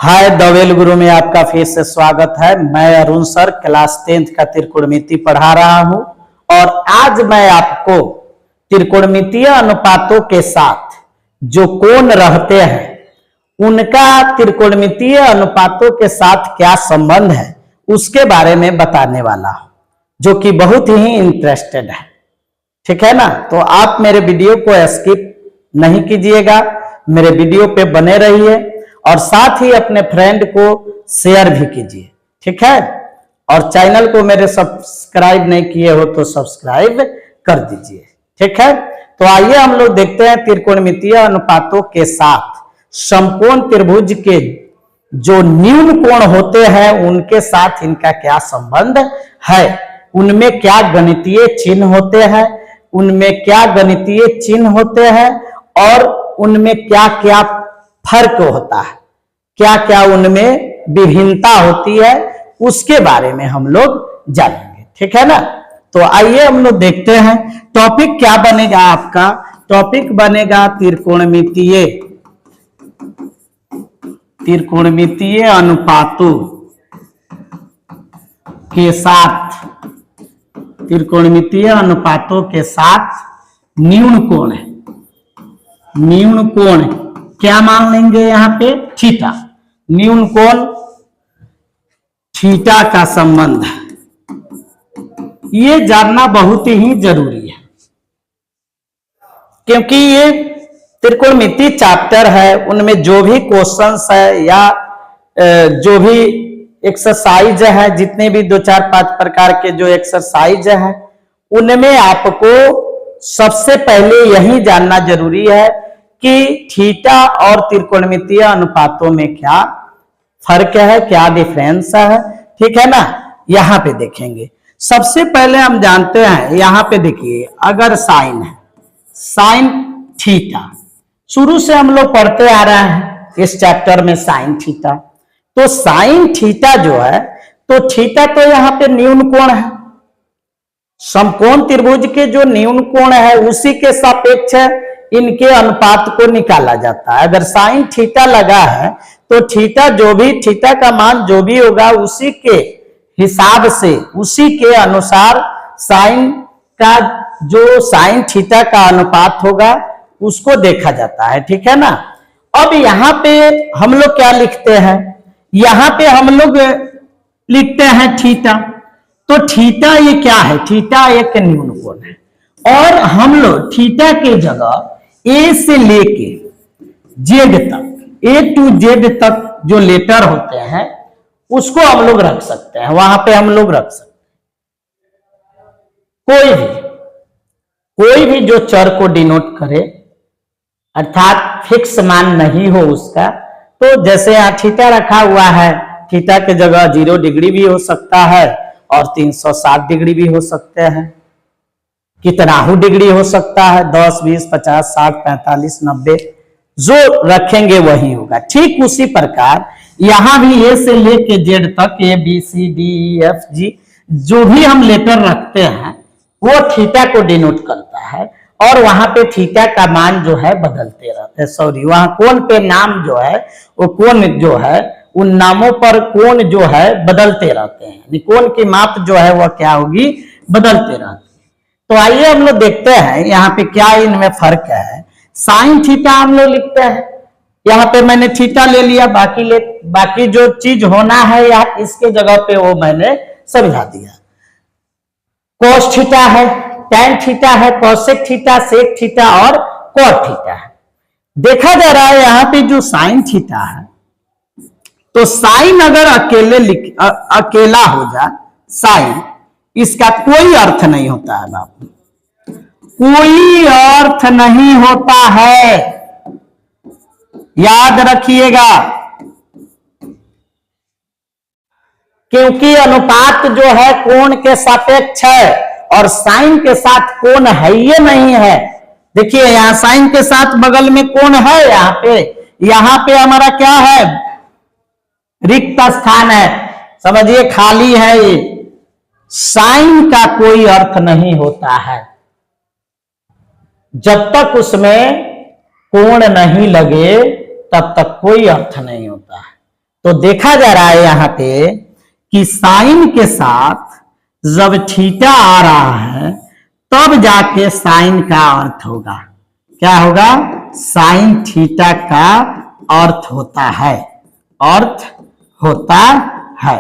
हाय दवेल गुरु में आपका फिर से स्वागत है। मैं अरुण सर क्लास 10th का त्रिकोणमिति पढ़ा रहा हूं और आज मैं आपको त्रिकोणमितीय अनुपातों के साथ जो कोण रहते हैं उनका त्रिकोणमितीय अनुपातों के साथ क्या संबंध है उसके बारे में बताने वाला हूं, जो कि बहुत ही इंटरेस्टेड है। ठीक है ना, तो आप मेरे वीडियो को स्किप नहीं कीजिएगा, मेरे वीडियो पे बने रहिए और साथ ही अपने फ्रेंड को शेयर भी कीजिए। ठीक है, और चैनल को मेरे सब्सक्राइब नहीं किए हो तो सब्सक्राइब कर दीजिए। ठीक है, तो आइए हम लोग देखते हैं त्रिकोणमितीय अनुपातों के साथ समकोण त्रिभुज के जो न्यून कोण होते हैं उनके साथ इनका क्या संबंध है, उनमें क्या गणितीय चिन्ह होते हैं, उनमें क्या गणितीय चिन्ह होते हैं और उनमें क्या क्या फर्क होता है, क्या क्या उनमें विभिन्नता होती है, उसके बारे में हम लोग जानेंगे। ठीक है ना, तो आइए हम लोग देखते हैं टॉपिक क्या बनेगा। आपका टॉपिक बनेगा त्रिकोणमितीय अनुपातों के साथ, त्रिकोणमितीय अनुपातों के साथ न्यून कोण है। न्यून कोण क्या मान लेंगे यहां पे, थीटा। न्यून कोण थीटा का संबंध है, ये जानना बहुत ही जरूरी है क्योंकि ये त्रिकोणमिति चैप्टर है, उनमें जो भी क्वेश्चंस है या जो भी एक्सरसाइज है, जितने भी 2, 4, 5 प्रकार के जो एक्सरसाइज है उनमें आपको सबसे पहले यही जानना जरूरी है कि थीटा और त्रिकोणमितीय अनुपातों में क्या फर्क है, क्या डिफरेंस है। ठीक है ना, यहां पे देखेंगे। सबसे पहले हम जानते हैं, यहां पे देखिए, अगर साइन है, साइन थीटा शुरू से हम लोग पढ़ते आ रहे हैं इस चैप्टर में साइन थीटा। तो साइन थीटा जो है, तो थीटा तो यहां पे न्यून कोण है, समकोण त्रिभुज के जो न्यून कोण है उसी के सापेक्ष इनके अनुपात को निकाला जाता है। अगर साइन थीटा लगा है तो थीटा जो भी, थीटा का मान जो भी होगा उसी के हिसाब से, उसी के अनुसार साइन का जो साइन थीटा का अनुपात होगा उसको देखा जाता है। ठीक है ना, अब यहां पे हम लोग क्या लिखते हैं, यहां पे हम लोग लिखते हैं थीटा। तो थीटा ये क्या है, थीटा एक न्यून कोण है और हम लोग थीटा के जगह ए से लेके जेड तक, ए टू जेड तक जो लेटर होते हैं उसको हम लोग रख सकते हैं, वहां पे हम लोग रख सकते हैं। कोई भी जो चर को डिनोट करे, अर्थात फिक्स मान नहीं हो उसका, तो जैसे यहाँ थीटा रखा हुआ है, थीटा के जगह 0 डिग्री भी हो सकता है और 360 डिग्री भी हो सकते हैं। कितना ही डिग्री हो सकता है, 10, 20, 50, 60, 45, 90, जो रखेंगे वही होगा। ठीक उसी प्रकार यहां भी ए से लेके जेड तक, A B C D E F G, जो भी हम लेटर रखते हैं वो थीटा को डिनोट करता है और वहां पे थीटा का मान जो है बदलते रहते हैं। सॉरी, वहां कोण पे नाम जो है, वो कोण जो है, उन नामों पर कोण जो है बदलते रहते हैं, कोण की माप जो है वह क्या होगी, बदलते रहते हैं। तो आइए हम लोग देखते हैं यहाँ पे क्या इनमें फर्क है। साइन थीटा हम लोग लिखते हैं, यहाँ पे मैंने थीटा ले लिया, बाकी जो चीज होना है या इसके जगह पे वो मैंने समझा दिया। कोस थीटा है, टैन थीटा है, कोसेक थीटा, सेक थीटा और कॉट थीटा है। देखा जा रहा है यहाँ पे जो साइन थीटा है, तो साइन अगर अकेला हो जाए, साइन, इसका कोई अर्थ नहीं होता है बाबू, कोई अर्थ नहीं होता है, याद रखिएगा। क्योंकि अनुपात जो है कोण के सापेक्ष है और साइन के साथ कोण है ये नहीं है। देखिए यहां साइन के साथ बगल में कोण है, यहां पे हमारा क्या है, रिक्त स्थान है, समझिए खाली है ये। साइन का कोई अर्थ नहीं होता है जब तक उसमें कोण नहीं लगे, तब तक कोई अर्थ नहीं होता है। तो देखा जा रहा है यहां पे कि साइन के साथ जब थीटा आ रहा है तब जाके साइन का अर्थ होगा। क्या होगा? साइन थीटा का अर्थ होता है, अर्थ होता है।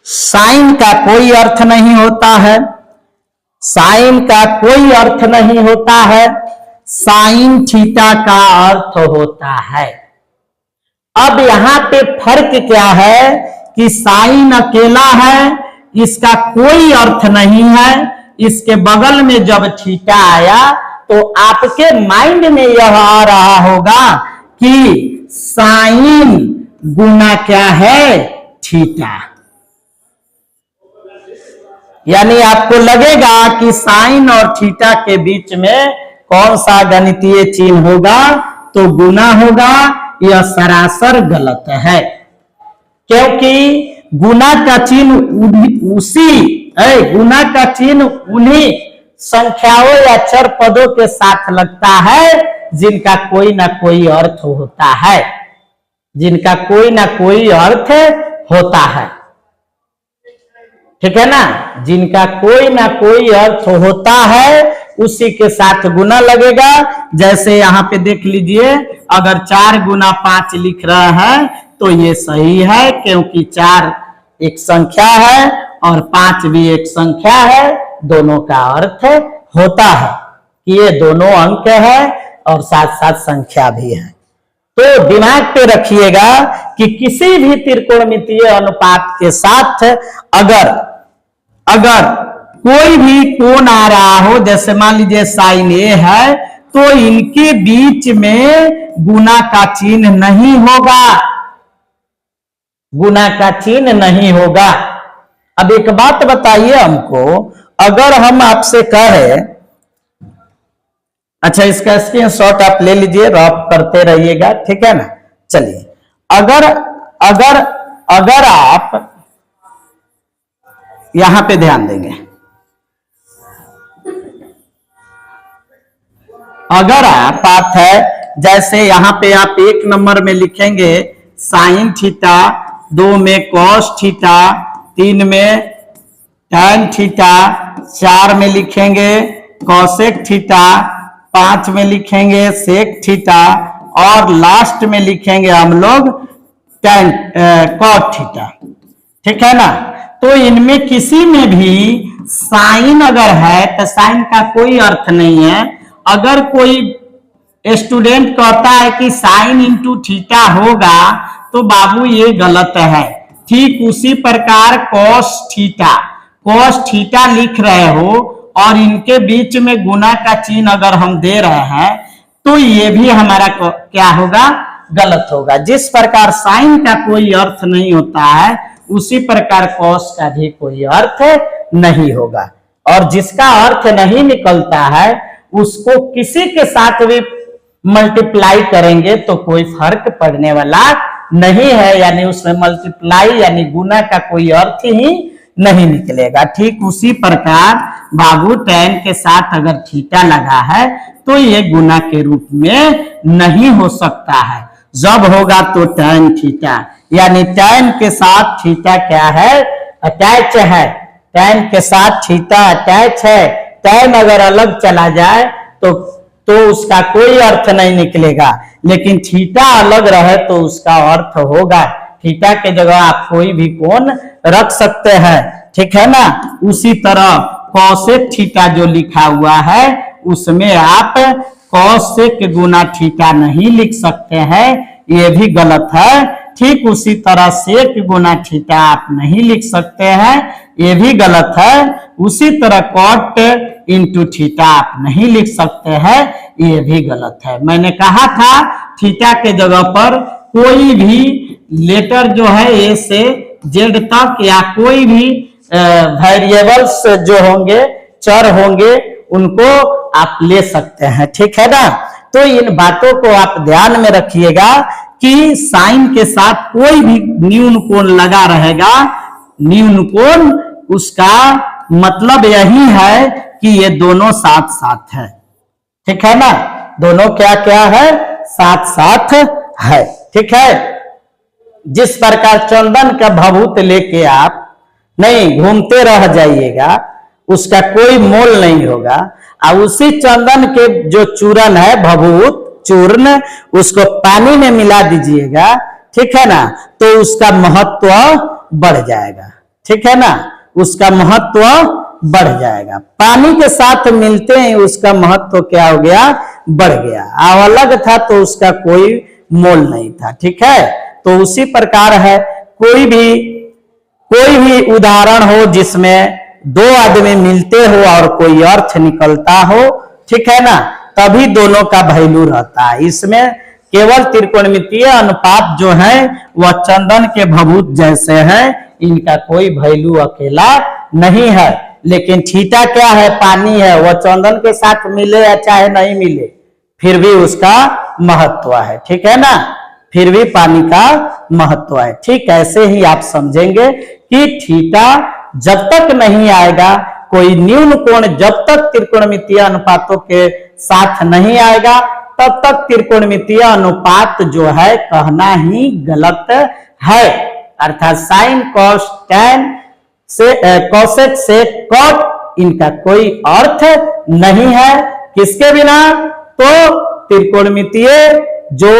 साइन का कोई अर्थ नहीं होता है, साइन का कोई अर्थ नहीं होता है, साइन थीटा का अर्थ होता है। अब यहां पे फर्क क्या है कि साइन अकेला है, इसका कोई अर्थ नहीं है। इसके बगल में जब थीटा आया तो आपके माइंड में यह आ रहा होगा कि साइन गुना क्या है? थीटा। यानी आपको लगेगा कि साइन और थीटा के बीच में कौन सा गणितीय चिन्ह होगा? तो गुना होगा। यह सरासर गलत है, क्योंकि गुना का चिन्ह गुना का चिन्ह उन्हीं संख्याओं या चर पदों के साथ लगता है जिनका कोई ना कोई अर्थ होता है, जिनका कोई ना कोई अर्थ होता है। ठीक है ना? जिनका कोई ना कोई अर्थ होता है उसी के साथ गुना लगेगा। जैसे यहां पे देख लीजिए, अगर 4 गुना 5 लिख रहा है तो ये सही है, क्योंकि 4 एक संख्या है और 5 भी एक संख्या है। दोनों का अर्थ होता है कि ये दोनों अंक है और साथ साथ संख्या भी है। तो दिमाग पे रखिएगा कि किसी भी त्रिकोणमितीय अनुपात के साथ अगर कोई भी कोण आ रहा हो, जैसे मान लीजिए साइन ए है, तो इनके बीच में गुना का चिन्ह नहीं होगा, गुना का चिन्ह नहीं होगा। अब एक बात बताइए हमको, अगर हम आपसे कहें, अच्छा इसका स्क्रीनशॉट आप ले लीजिए, रफ करते रहिएगा, ठीक है ना? चलिए, अगर आप यहां पे ध्यान देंगे, अगर बात है जैसे यहां पे आप 1 नंबर में लिखेंगे साइन थीटा, 2 में कॉस थीटा, 3 में टैन थीटा, 4 में लिखेंगे कॉसेक थीटा, 5 में लिखेंगे सेक थीटा और लास्ट में लिखेंगे हम लोग टैन कॉट थीटा। ठीक है ना? तो इनमें किसी में भी साइन अगर है तो साइन का कोई अर्थ नहीं है। अगर कोई स्टूडेंट कहता है कि साइन इंटू थीटा होगा तो बाबू ये गलत है। ठीक उसी प्रकार कॉस थीटा लिख रहे हो और इनके बीच में गुना का चिन्ह अगर हम दे रहे हैं तो ये भी हमारा क्या होगा? गलत होगा। जिस प्रकार साइन का कोई अर्थ नहीं होता है उसी प्रकार कॉस का भी कोई अर्थ नहीं होगा। और जिसका अर्थ नहीं निकलता है उसको किसी के साथ भी मल्टीप्लाई करेंगे तो कोई फर्क पड़ने वाला नहीं है, यानी उसमें मल्टीप्लाई यानी गुना का कोई अर्थ ही नहीं निकलेगा। ठीक उसी प्रकार बाबू टैन के साथ अगर थीटा लगा है तो ये गुना के रूप में नहीं हो सकता है। जब होगा तो टैन थीटा, यानी टैन के साथ थीटा क्या है? अटैच है। टैन के साथ थीटा अटैच है। टैन अगर अलग चला जाए तो उसका कोई अर्थ नहीं निकलेगा, लेकिन थीटा अलग रहे तो उसका अर्थ होगा। थीटा के जगह आप कोई भी कोण रख सकते हैं। ठीक है ना? उसी तरह कॉसेक थीटा जो लिखा हुआ है उसमें आप कॉसेक गुना थीटा नहीं लिख सकते हैं, ये भी गलत है। ठीक उसी तरह सेक गुना थीटा आप नहीं लिख सकते हैं, ये भी गलत है। उसी तरह कॉट इंटू थीटा आप नहीं लिख सकते हैं, ये भी गलत है। मैंने कहा था थीटा के जगह पर कोई भी लेटर जो है ए से जेड तक या कोई भी वेरिएबल्स जो होंगे, चर होंगे, उनको आप ले सकते हैं। ठीक है ना? तो इन बातों को आप ध्यान में रखिएगा कि साइन के साथ कोई भी न्यून कोण लगा रहेगा, न्यून कोण उसका मतलब यही है कि ये दोनों साथ साथ है। ठीक है ना? दोनों क्या क्या है? साथ साथ है। ठीक है? जिस प्रकार चंदन का भभूत लेके आप नहीं घूमते रह जाइएगा, उसका कोई मोल नहीं होगा। और उसी चंदन के जो चूर्ण है, भभूत चूर्ण, उसको पानी में मिला दीजिएगा, ठीक है ना, तो उसका महत्व बढ़ जाएगा, ठीक है ना, उसका महत्व बढ़ जाएगा। पानी के साथ मिलते ही उसका महत्व क्या हो गया, बढ़ गया। अलग था तो उसका कोई मोल नहीं था, ठीक है। तो उसी प्रकार है, कोई भी उदाहरण हो जिसमें दो आदमी मिलते हो और कोई अर्थ निकलता हो, ठीक है ना, तभी दोनों का वैल्यू रहता है। इसमें केवल त्रिकोणमितीय अनुपात जो है वह चंदन के भभूत जैसे हैं, इनका कोई वैल्यू अकेला नहीं है। लेकिन थीटा क्या है, पानी है, वह चंदन के साथ मिले या चाहे नहीं मिले, फिर भी उसका महत्व है, ठीक है ना, फिर भी पानी का महत्व है। ठीक ऐसे ही आप समझेंगे कि थीटा जब तक नहीं आएगा, कोई न्यून कोण जब तक त्रिकोणमितीय अनुपातों के साथ नहीं आएगा, तब तक त्रिकोणमितीय अनुपात जो है कहना ही गलत है। अर्थात साइन कॉस टैन से कॉसेक से कॉट, इनका कोई अर्थ नहीं है। किसके बिना, तो त्रिकोणमितीय जो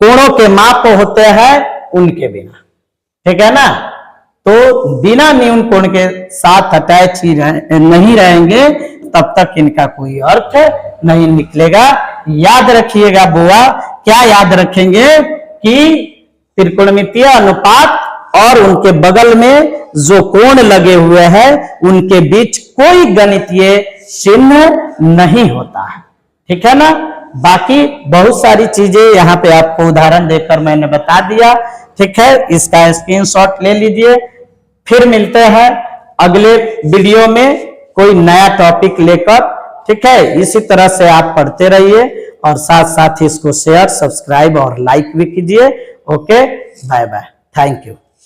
कोणों के माप होते हैं उनके बिना, ठीक है ना। तो बिना न्यून कोण के साथ अटैच ही नहीं रहेंगे, तब तक इनका कोई अर्थ नहीं निकलेगा। याद रखिएगा बुआ, क्या याद रखेंगे कि त्रिकोणमितीय अनुपात और उनके बगल में जो कोण लगे हुए हैं उनके बीच कोई गणितीय चिन्ह नहीं होता है, ठीक है ना। बाकी बहुत सारी चीजें यहाँ पे आपको उदाहरण देकर मैंने बता दिया, ठीक है। इसका स्क्रीनशॉट ले लीजिए। फिर मिलते हैं अगले वीडियो में कोई नया टॉपिक लेकर, ठीक है। इसी तरह से आप पढ़ते रहिए और साथ साथ इसको शेयर, सब्सक्राइब और लाइक भी कीजिए। Okay, bye bye, thank you.